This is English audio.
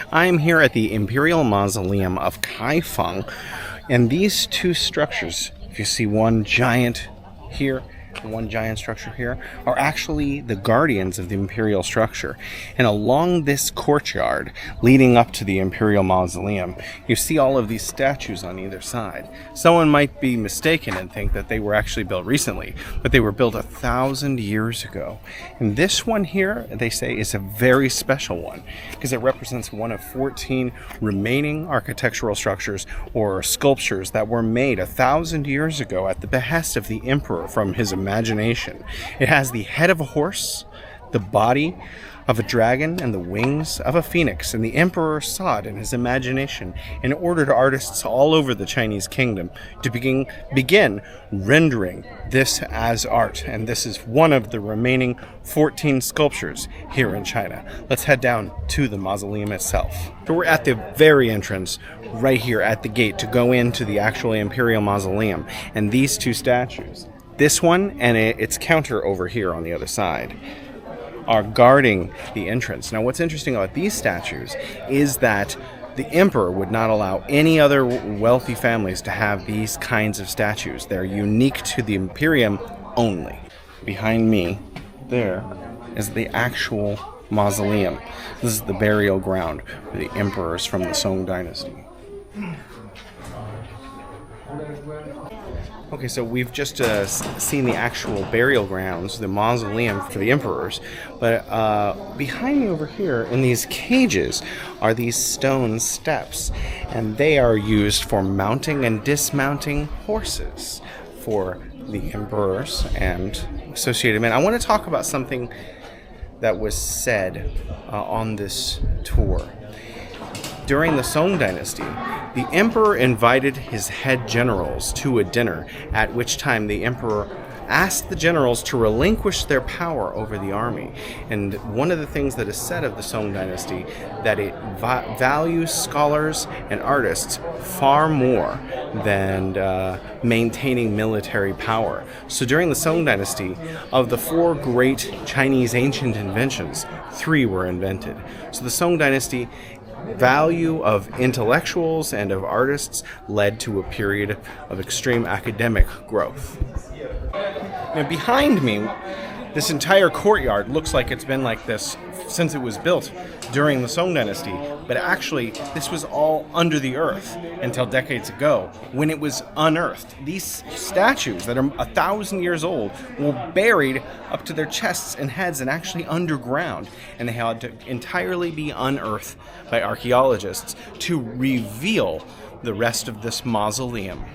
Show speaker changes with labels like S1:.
S1: I'm here at the Imperial Mausoleum of Kaifeng, and these two structures, if you see one giant here and one giant structure here, are actually the guardians of the Imperial structure. And along this courtyard leading up to the Imperial Mausoleum, you see all of these statues on either side. Someone might be mistaken and think that they were actually built recently, but they were built 1,000 years ago. And this one here, they say, is a very special one because it represents one of 14 remaining architectural structures or sculptures that were made 1,000 years ago at the behest of the emperor from his imagination. It has the head of a horse, the body of a dragon, and the wings of a phoenix, and the emperor saw it in his imagination and ordered artists all over the Chinese kingdom to begin rendering this as art. And this is one of the remaining 14 sculptures here in China. Let's head down to the mausoleum itself. So we're at the very entrance right here at the gate to go into the actual Imperial Mausoleum, and these two statues, this one and its counter over here on the other side, are guarding the entrance. Now, what's interesting about these statues is that the emperor would not allow any other wealthy families to have these kinds of statues. They're unique to the Imperium only. Behind me, there is the actual mausoleum. This is the burial ground for the emperors from the Song Dynasty. Okay, so we've just seen the actual burial grounds, the mausoleum for the emperors, but behind me over here in these cages are these stone steps, and they are used for mounting and dismounting horses for the emperors and associated men. I want to talk about something that was said on this tour. During the Song Dynasty, the emperor invited his head generals to a dinner, at which time the emperor asked the generals to relinquish their power over the army. And one of the things that is said of the Song Dynasty, that it values scholars and artists far more than maintaining military power. So during the Song Dynasty, of the 4 great Chinese ancient inventions, 3 were invented. So the Song Dynasty value of intellectuals and of artists led to a period of extreme academic growth. Now, behind me, this entire courtyard looks like it's been like this since it was built during the Song Dynasty, but actually this was all under the earth until decades ago when it was unearthed. These statues that are 1,000 years old were buried up to their chests and heads and actually underground, and they had to entirely be unearthed by archaeologists to reveal the rest of this mausoleum.